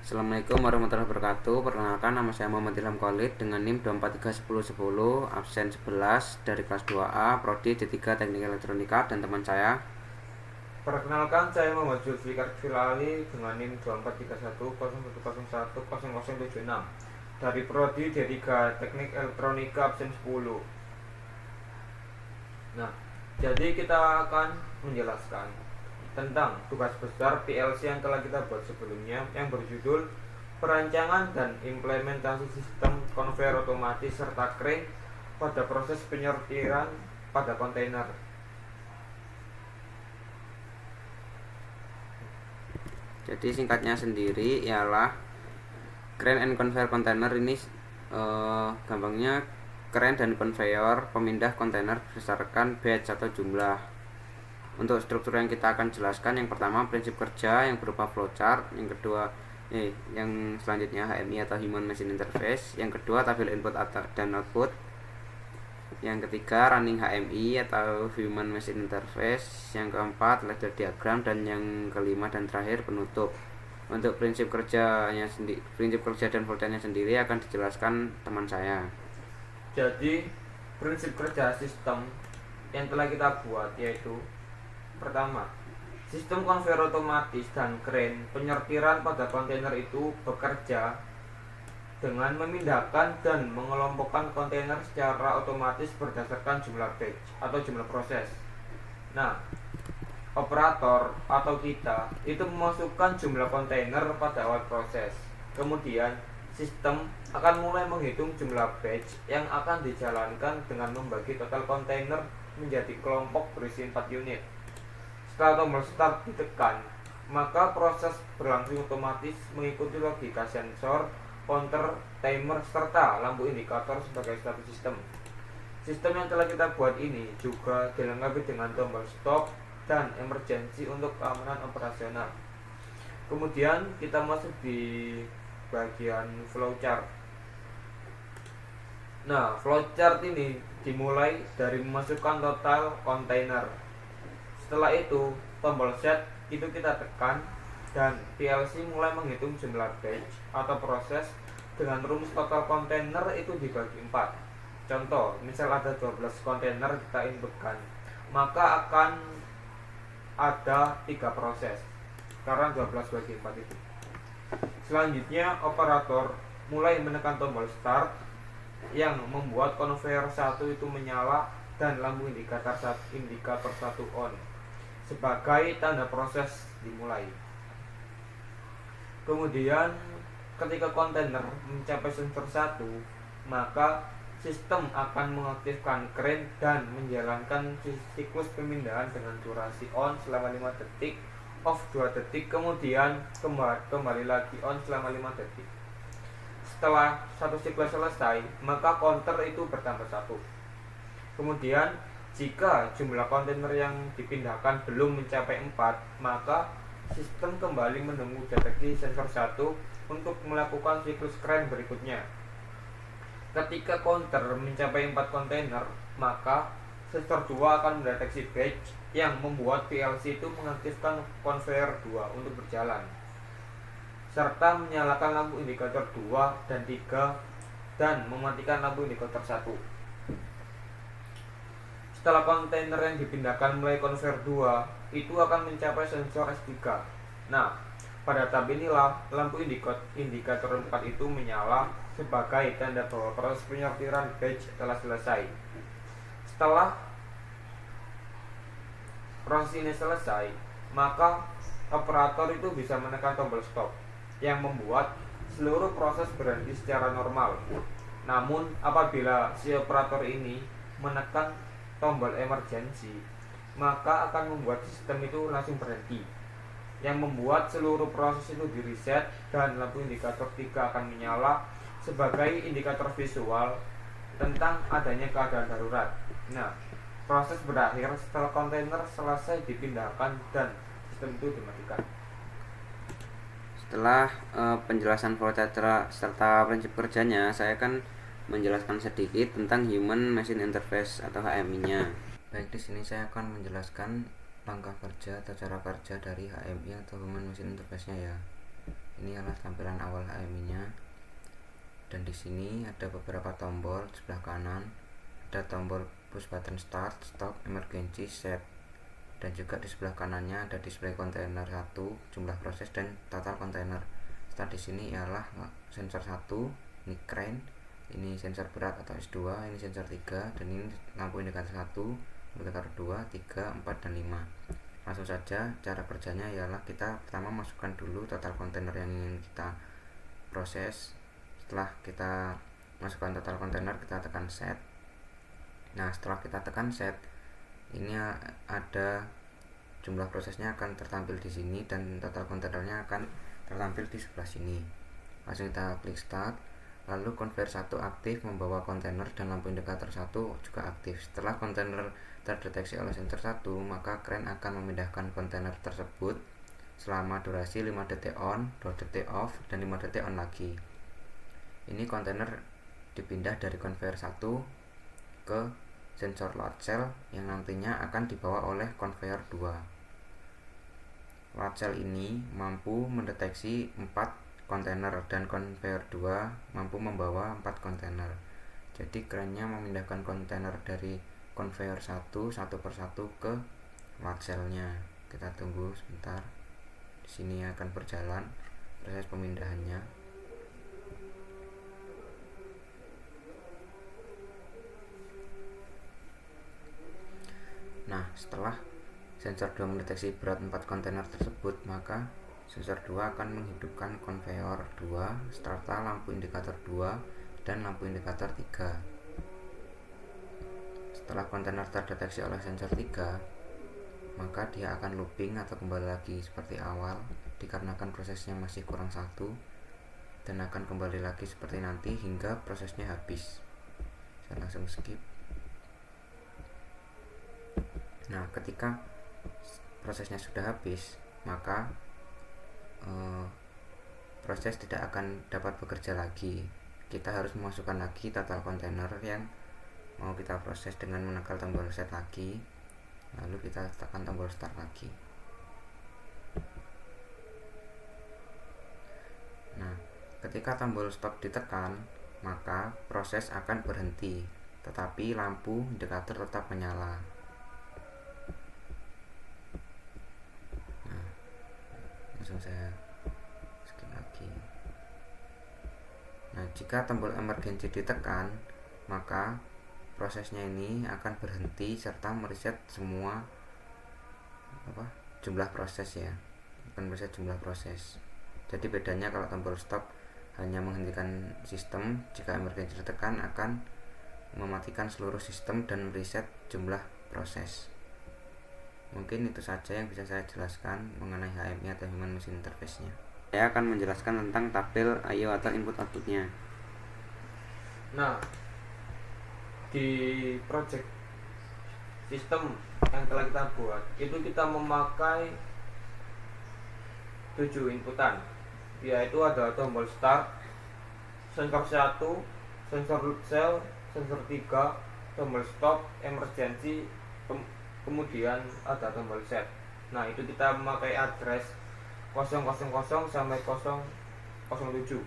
Assalamualaikum warahmatullahi wabarakatuh. Perkenalkan, nama saya Muhammad Ilham Khalid dengan NIM 2431010, absen 11 dari kelas 2A, Prodi D3 Teknik Elektronika, dan teman saya. Perkenalkan, saya Muhammad Zulfikar Filali dengan NIM 24310101076 dari Prodi D3 Teknik Elektronika absen 10. Nah, jadi kita akan menjelaskan tentang tugas besar PLC yang telah kita buat sebelumnya yang berjudul perancangan dan implementasi sistem konveyor otomatis serta crane pada proses penyortiran pada kontainer. Jadi singkatnya sendiri ialah crane and conveyor container ini gampangnya crane dan conveyor pemindah kontainer berdasarkan batch atau jumlah. Untuk struktur yang kita akan jelaskan, yang pertama prinsip kerja yang berupa flowchart, yang kedua yang selanjutnya HMI atau Human Machine Interface, yang kedua tabel input dan output, yang ketiga running HMI atau Human Machine Interface, yang keempat ladder diagram, dan yang kelima dan terakhir penutup. Untuk prinsip kerja dan voltanya sendiri akan dijelaskan teman saya. Jadi prinsip kerja sistem yang telah kita buat yaitu: pertama, sistem konveyor otomatis dan crane penyortiran pada kontainer itu bekerja dengan memindahkan dan mengelompokkan kontainer secara otomatis berdasarkan jumlah batch atau jumlah proses. Nah, operator atau kita itu memasukkan jumlah kontainer pada awal proses. Kemudian sistem akan mulai menghitung jumlah batch yang akan dijalankan dengan membagi total kontainer menjadi kelompok berisi 4 unit. Setelah tombol start ditekan, maka proses berlangsung otomatis mengikuti logika sensor, counter, timer, serta lampu indikator sebagai status sistem. Sistem yang telah kita buat ini juga dilengkapi dengan tombol stop dan emergency untuk keamanan operasional. Kemudian kita masuk di bagian flowchart. Nah, flowchart ini dimulai dari memasukkan total kontainer. Setelah itu, tombol set itu kita tekan dan PLC mulai menghitung jumlah batch atau proses dengan rumus total kontainer itu dibagi 4. Contoh, misal ada 12 kontainer kita inputkan, maka akan ada 3 proses karena 12 bagi 4 itu. Selanjutnya, operator mulai menekan tombol start yang membuat konveyor 1 itu menyala dan lampu indikator 1 on sebagai tanda proses dimulai. Kemudian ketika kontainer mencapai sensor 1, maka sistem akan mengaktifkan crane dan menjalankan siklus pemindahan dengan durasi on selama 5 detik, off 2 detik, kemudian kembali lagi on selama 5 detik. Setelah satu siklus selesai, maka counter itu bertambah 1. Kemudian jika jumlah kontainer yang dipindahkan belum mencapai 4, maka sistem kembali menunggu deteksi sensor 1 untuk melakukan siklus crane berikutnya. Ketika counter mencapai 4 kontainer, maka sensor 2 akan mendeteksi batch yang membuat PLC itu mengaktifkan konveyor 2 untuk berjalan, serta menyalakan lampu indikator 2 dan 3 dan mematikan lampu indikator 1. Setelah kontainer yang dipindahkan mulai konveyor 2 itu akan mencapai sensor S3. Nah, pada tahap inilah lampu indikator 4 itu menyala sebagai tanda bahwa proses penyortiran batch telah selesai. Setelah proses ini selesai, maka operator itu bisa menekan tombol stop yang membuat seluruh proses berhenti secara normal. Namun apabila si operator ini menekan tombol emergency, maka akan membuat sistem itu langsung berhenti, yang membuat seluruh proses itu di reset dan lampu indikator 3 akan menyala sebagai indikator visual tentang adanya keadaan darurat. Nah, proses berakhir setelah kontainer selesai dipindahkan dan sistem itu dimatikan. Setelah penjelasan flowchart serta prinsip kerjanya, saya akan menjelaskan sedikit tentang Human Machine Interface atau HMI-nya. Baik, di sini saya akan menjelaskan langkah kerja atau cara kerja dari HMI atau Human Machine Interface-nya ya. Ini adalah tampilan awal HMI-nya. Dan di sini ada beberapa tombol. Di sebelah kanan ada tombol push button start, stop, emergency, set. Dan juga di sebelah kanannya ada display kontainer 1, jumlah proses dan total kontainer. Setelah di sini ialah sensor 1, ini crane, ini sensor berat atau S2, ini sensor 3, dan ini lampu indikator 1, indikator 2, 3, 4, dan 5. Langsung saja cara kerjanya ialah kita pertama masukkan dulu total kontainer yang ingin kita proses. Setelah kita masukkan total kontainer, kita tekan set. Nah, setelah kita tekan set, ini ada jumlah prosesnya akan tertampil di sini dan total kontainernya akan tertampil di sebelah sini. Langsung kita klik start. Lalu conveyor 1 aktif membawa kontainer dan lampu indikator 1 juga aktif. Setelah kontainer terdeteksi oleh sensor 1, maka crane akan memindahkan kontainer tersebut selama durasi 5 detik on, 2 detik off, dan 5 detik on lagi. Ini kontainer dipindah dari conveyor 1 ke sensor load cell yang nantinya akan dibawa oleh conveyor 2. Load cell ini mampu mendeteksi 4 kontainer dan conveyor 2 mampu membawa 4 kontainer. Jadi kerennya memindahkan kontainer dari conveyor 1 satu persatu ke load cell-nya. Kita tunggu sebentar. Di sini akan berjalan proses pemindahannya. Nah, setelah sensor 2 mendeteksi berat 4 kontainer tersebut, maka sensor 2 akan menghidupkan conveyor 2 serta lampu indikator 2 dan lampu indikator 3. Setelah kontainer terdeteksi oleh sensor 3, maka dia akan looping atau kembali lagi seperti awal dikarenakan prosesnya masih kurang 1, dan akan kembali lagi seperti nanti hingga prosesnya habis. Saya langsung skip. Nah, ketika prosesnya sudah habis, maka proses tidak akan dapat bekerja lagi. Kita harus memasukkan lagi total kontainer yang mau kita proses dengan menekan tombol set lagi, lalu kita tekan tombol start lagi. Nah, ketika tombol stop ditekan, maka proses akan berhenti, tetapi lampu indikator tetap menyala. Nah, langsung saya skip lagi. Nah, jika tombol emergency ditekan, maka prosesnya ini akan berhenti serta mereset semua jumlah proses ya, akan mereset jumlah proses. Jadi bedanya kalau tombol stop hanya menghentikan sistem, jika emergency ditekan akan mematikan seluruh sistem dan mereset jumlah proses. Mungkin itu saja yang bisa saya jelaskan mengenai HMI atau Human Machine Interface-nya. Saya akan menjelaskan tentang tabel I/O atau input outputnya. Nah, di project sistem yang telah kita buat itu kita memakai 7 inputan, yaitu ada tombol start, sensor 1, sensor load cell, sensor 3, tombol stop, emergency, kemudian ada tombol set. Nah, itu kita memakai address 000 sampai 007.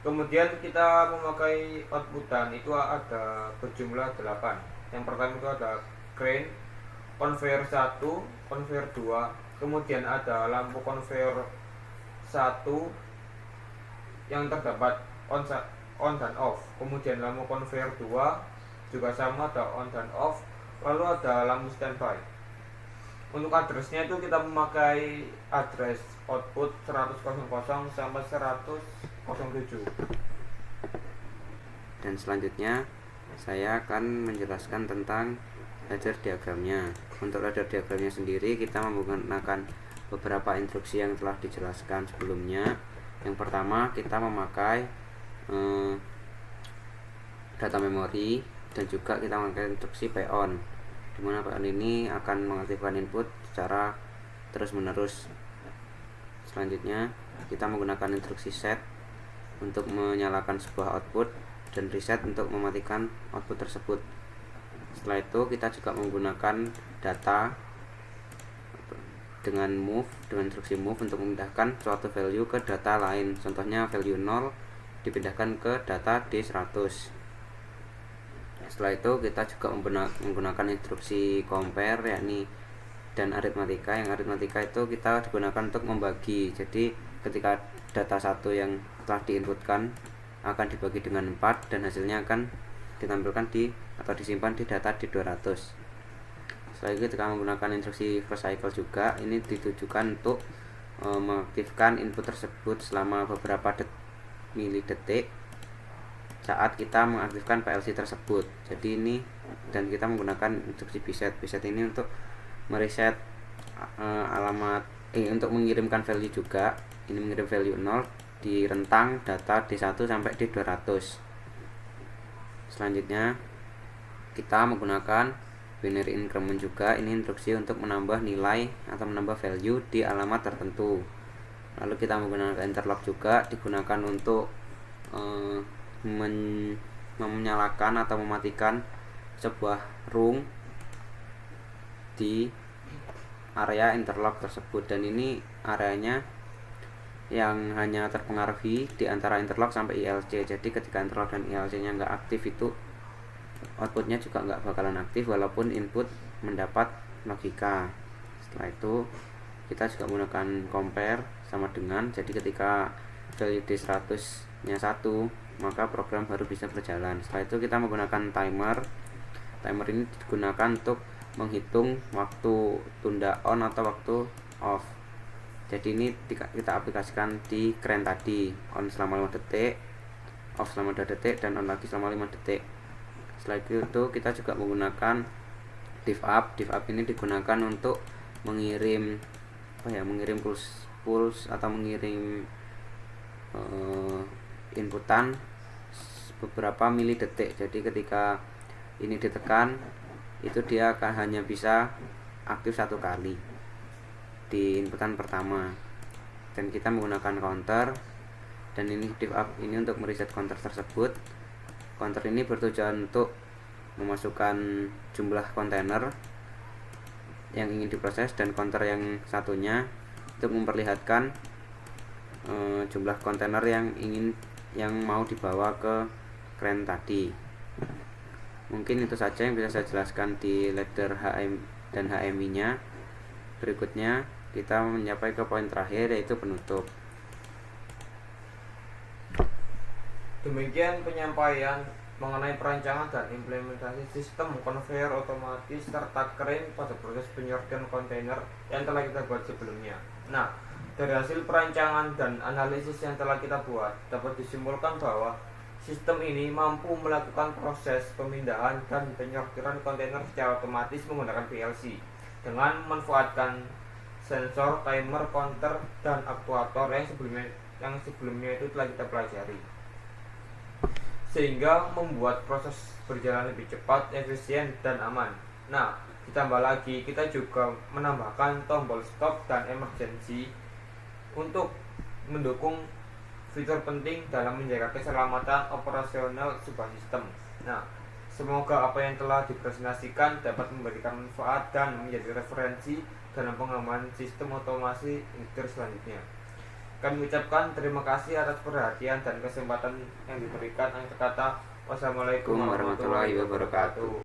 Kemudian kita memakai outputan itu ada berjumlah 8. Yang pertama itu ada crane, conveyor 1, conveyor 2, kemudian ada lampu conveyor 1 yang terdapat on dan off. Kemudian lampu conveyor 2 juga sama, ada on dan off. Lalu ada lampu standby. Untuk addressnya itu kita memakai address output 100 sampai 10007. Dan selanjutnya saya akan menjelaskan tentang ladder diagramnya. Untuk ladder diagramnya sendiri kita menggunakan beberapa instruksi yang telah dijelaskan sebelumnya. Yang pertama kita memakai data memori, dan juga kita memakai instruksi PON, dimana PON ini akan mengaktifkan input secara terus menerus. Selanjutnya kita menggunakan instruksi set untuk menyalakan sebuah output dan reset untuk mematikan output tersebut. Setelah itu kita juga menggunakan data dengan instruksi move untuk memindahkan suatu value ke data lain. Contohnya value 0 dipindahkan ke data D100. Setelah itu kita juga menggunakan instruksi compare yakni dan aritmatika. Yang aritmatika itu kita digunakan untuk membagi. Jadi ketika data 1 yang telah diinputkan akan dibagi dengan 4 dan hasilnya akan ditampilkan atau disimpan di data D200. Setelah itu kita menggunakan instruksi first cycle juga. Ini ditujukan untuk mengaktifkan input tersebut selama beberapa milidetik saat kita mengaktifkan PLC tersebut. Jadi ini, dan kita menggunakan instruksi reset. Reset ini untuk mereset alamat untuk mengirimkan value juga. Ini mengirim value 0 di rentang data D1 sampai D200. Selanjutnya kita menggunakan binary increment juga. Ini instruksi untuk menambah nilai atau menambah value di alamat tertentu. Lalu kita menggunakan interlock juga, digunakan untuk menyalakan atau mematikan sebuah rung di area interlock tersebut, dan ini areanya yang hanya terpengaruhi di antara interlock sampai ILC. Jadi ketika interlock dan ILC nya nggak aktif, itu outputnya juga nggak bakalan aktif walaupun input mendapat logika. Setelah itu kita juga menggunakan compare sama dengan, jadi ketika value D100 nya 1, maka program baru bisa berjalan. Setelah itu kita menggunakan timer. Timer ini digunakan untuk menghitung waktu tunda on atau waktu off. Jadi ini kita aplikasikan di crane tadi, on selama 5 detik, off selama 2 detik, dan on lagi selama 5 detik. Setelah itu kita juga menggunakan div up. Div up ini digunakan untuk mengirim mengirim pulse atau mengirim inputan beberapa milidetik. Jadi ketika ini ditekan, itu dia akan hanya bisa aktif 1 kali di inputan pertama. Dan kita menggunakan counter, dan ini div up ini untuk mereset counter tersebut. Counter ini bertujuan untuk memasukkan jumlah kontainer yang ingin diproses, dan counter yang satunya untuk memperlihatkan jumlah kontainer yang mau dibawa ke crane tadi. Mungkin itu saja yang bisa saya jelaskan di ladder HM dan HMI nya. Berikutnya kita mencapai ke poin terakhir, yaitu penutup. Demikian penyampaian mengenai perancangan dan implementasi sistem konveyor otomatis serta crane pada proses penyortiran kontainer yang telah kita buat sebelumnya. Nah, dari hasil perancangan dan analisis yang telah kita buat, dapat disimpulkan bahwa sistem ini mampu melakukan proses pemindahan dan penyortiran kontainer secara otomatis menggunakan PLC dengan memanfaatkan sensor, timer, counter, dan aktuator yang sebelumnya itu telah kita pelajari, sehingga membuat proses berjalan lebih cepat, efisien, dan aman. Nah, ditambah lagi kita juga menambahkan tombol stop dan emergency untuk mendukung fitur penting dalam menjaga keselamatan operasional sebuah sistem. Nah, semoga apa yang telah dipresentasikan dapat memberikan manfaat dan menjadi referensi dalam pengembangan sistem otomasi industri selanjutnya. Kami ucapkan terima kasih atas perhatian dan kesempatan yang diberikan. Akhir kata, wassalamualaikum warahmatullahi wabarakatuh.